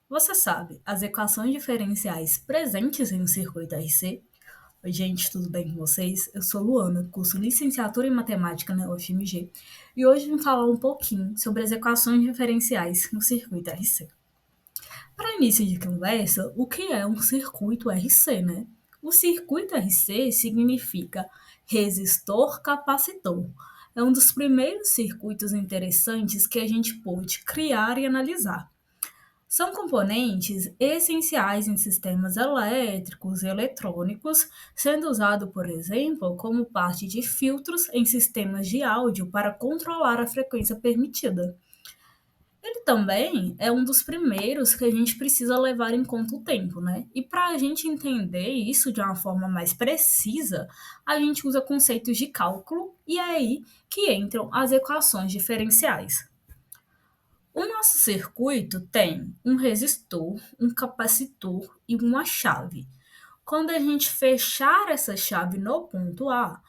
Você sabe as equações diferenciais presentes em um circuito RC? Oi, gente, tudo bem com vocês? Eu sou Luana, curso Licenciatura em Matemática na UFMG, e hoje vim falar um pouquinho sobre as equações diferenciais no circuito RC. Para início de conversa, o que é um circuito RC, né? O circuito RC significa resistor-capacitor. É um dos primeiros circuitos interessantes que a gente pôde criar e analisar. São componentes essenciais em sistemas elétricos e eletrônicos, sendo usado, por exemplo, como parte de filtros em sistemas de áudio para controlar a frequência permitida. Ele também é um dos primeiros que a gente precisa levar em conta o tempo, né? E para a gente entender isso de uma forma mais precisa, a gente usa conceitos de cálculo e é aí que entram as equações diferenciais. O nosso circuito tem um resistor, um capacitor e uma chave. Quando a gente fechar essa chave no ponto a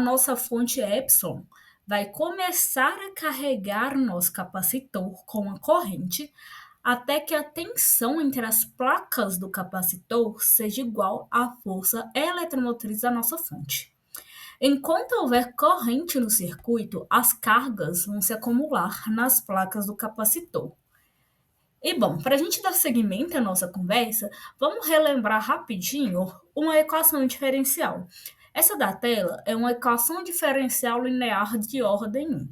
nossa fonte epsilon vai começar a carregar o nosso capacitor com a corrente até que a tensão entre as placas do capacitor seja igual à força eletromotriz da nossa fonte. Enquanto houver corrente no circuito, as cargas vão se acumular nas placas do capacitor. E bom, para a gente dar seguimento à nossa conversa, vamos relembrar rapidinho uma equação diferencial. Essa da tela é uma equação diferencial linear de ordem 1.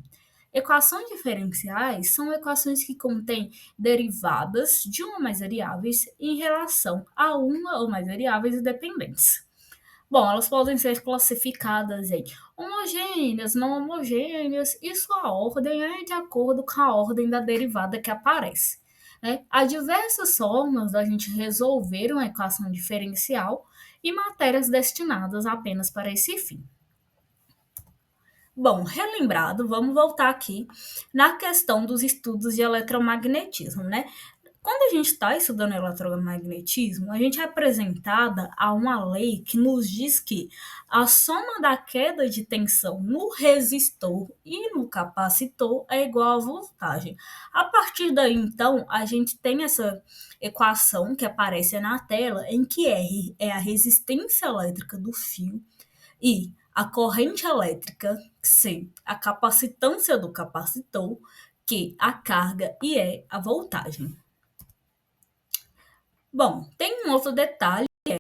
Equações diferenciais são equações que contêm derivadas de uma ou mais variáveis em relação a uma ou mais variáveis independentes. Bom, elas podem ser classificadas em homogêneas, não homogêneas, e sua ordem é de acordo com a ordem da derivada que aparece. Né? Há diversas formas da gente resolver uma equação diferencial e matérias destinadas apenas para esse fim. Bom, relembrado, vamos voltar aqui na questão dos estudos de eletromagnetismo, né? Quando a gente está estudando eletromagnetismo, a gente é apresentada a uma lei que nos diz que a soma da queda de tensão no resistor e no capacitor é igual à voltagem. A partir daí, então, a gente tem essa equação que aparece na tela, em que R é a resistência elétrica do fio e a corrente elétrica, C, a capacitância do capacitor, Q, a carga e E, a voltagem. Bom, tem um outro detalhe, de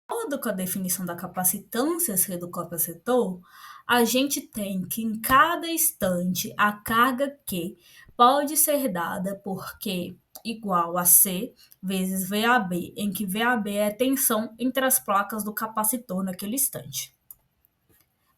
acordo com a definição da capacitância C do capacitor, a gente tem que em cada instante a carga Q pode ser dada por Q igual a C vezes VAB, em que VAB é a tensão entre as placas do capacitor naquele instante.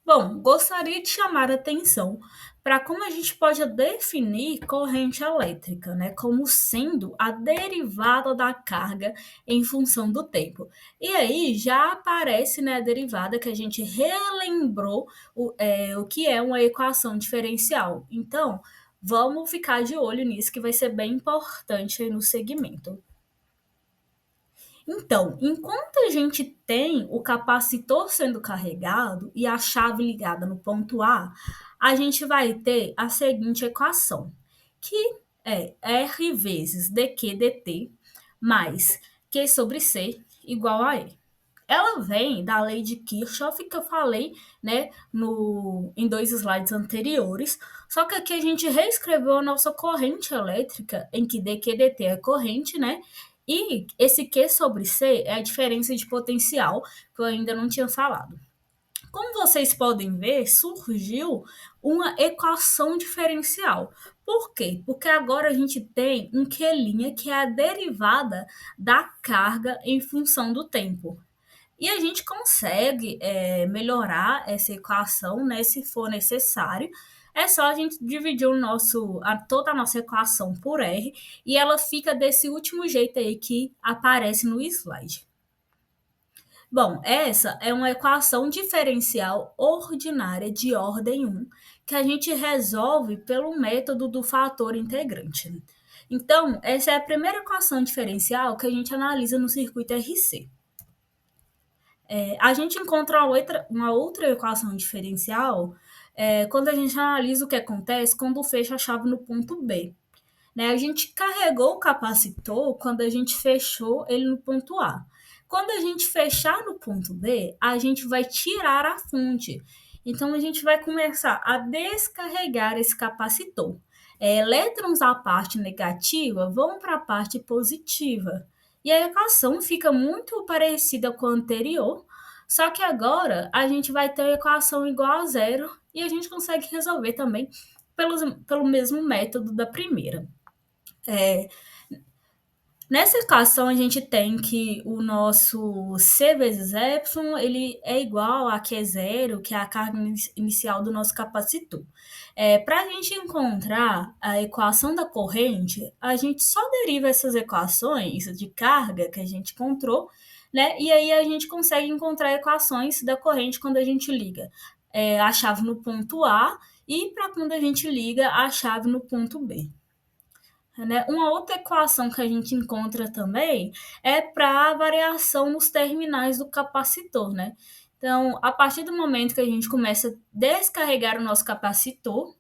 Bom, gostaria de chamar a atenção para como a gente pode definir corrente elétrica, né, como sendo a derivada da carga em função do tempo. E aí já aparece, né, a derivada que a gente relembrou o que é uma equação diferencial. Então, vamos ficar de olho nisso que vai ser bem importante aí no segmento. Então, enquanto a gente tem o capacitor sendo carregado e a chave ligada no ponto a gente vai ter a seguinte equação, que é R vezes dQ dt mais Q sobre C igual a E. Ela vem da lei de Kirchhoff que eu falei, né, em dois slides anteriores, só que aqui a gente reescreveu a nossa corrente elétrica, em que dQ dt é corrente, né, e esse Q sobre C é a diferença de potencial, que eu ainda não tinha falado. Como vocês podem ver, surgiu uma equação diferencial. Por quê? Porque agora a gente tem um Q' que é a derivada da carga em função do tempo. E a gente consegue melhorar essa equação, né, se for necessário. É só a gente dividir toda a nossa equação por R e ela fica desse último jeito aí que aparece no slide. Bom, essa é uma equação diferencial ordinária de ordem 1, que a gente resolve pelo método do fator integrante. Então, essa é a primeira equação diferencial que a gente analisa no circuito RC. A gente encontra uma outra equação diferencial quando a gente analisa o que acontece quando fecha a chave no ponto B. né? A gente carregou o capacitor quando a gente fechou ele no ponto A. Quando a gente fechar no ponto B, a gente vai tirar a fonte. Então, a gente vai começar a descarregar esse capacitor. Elétrons da parte negativa vão para a parte positiva. E a equação fica muito parecida com a anterior, só que agora a gente vai ter a equação igual a zero e a gente consegue resolver também pelo mesmo método da primeira. É, Nessa equação, a gente tem que o nosso C vezes Y ele é igual a Q zero, que é a carga inicial do nosso capacitor. Para a gente encontrar a equação da corrente, a gente só deriva essas equações de carga que a gente encontrou, né? E aí a gente consegue encontrar equações da corrente quando a gente liga a chave no ponto A e para quando a gente liga a chave no ponto B. Né? Uma outra equação que a gente encontra também é para a variação nos terminais do capacitor, né? Então, a partir do momento que a gente começa a descarregar o nosso capacitor,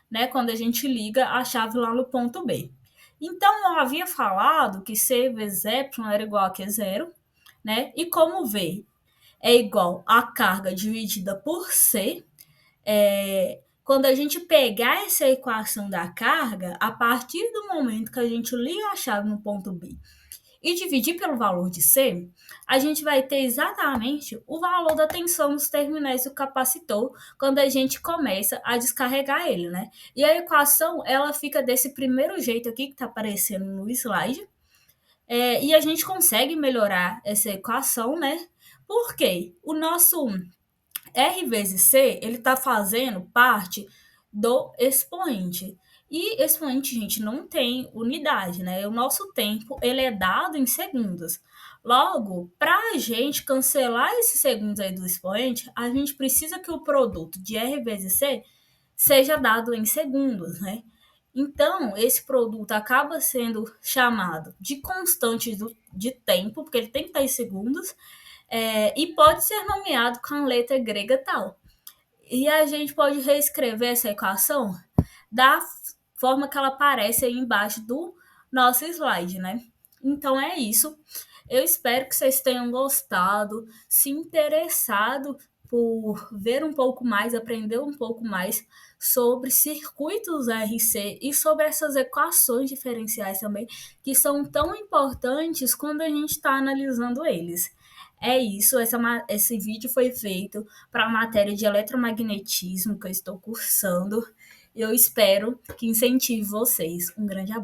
né, quando a gente liga a chave lá no ponto B. Então, eu havia falado que C vezes Y era igual a Q zero, né? E como V é igual a carga dividida por C, quando a gente pegar essa equação da carga, a partir do momento que a gente liga a chave no ponto B e dividir pelo valor de C, a gente vai ter exatamente o valor da tensão nos terminais do capacitor quando a gente começa a descarregar ele, né? E a equação, ela fica desse primeiro jeito aqui que está aparecendo no slide, e a gente consegue melhorar essa equação, né? Porque o nosso R vezes C, ele está fazendo parte do expoente. E expoente, gente, não tem unidade, né? O nosso tempo, ele é dado em segundos. Logo, para a gente cancelar esses segundos aí do expoente, a gente precisa que o produto de R vezes C seja dado em segundos, né? Então, esse produto acaba sendo chamado de constante de tempo, porque ele tem que estar em segundos, e pode ser nomeado com a letra grega tal. E a gente pode reescrever essa equação da forma que ela aparece aí embaixo do nosso slide, né? Então é isso. Eu espero que vocês tenham gostado, se interessado por ver um pouco mais, aprender um pouco mais sobre circuitos RC e sobre essas equações diferenciais também, que são tão importantes quando a gente está analisando eles. É isso, esse vídeo foi feito para a matéria de eletromagnetismo que eu estou cursando. Eu espero que incentive vocês. Um grande abraço.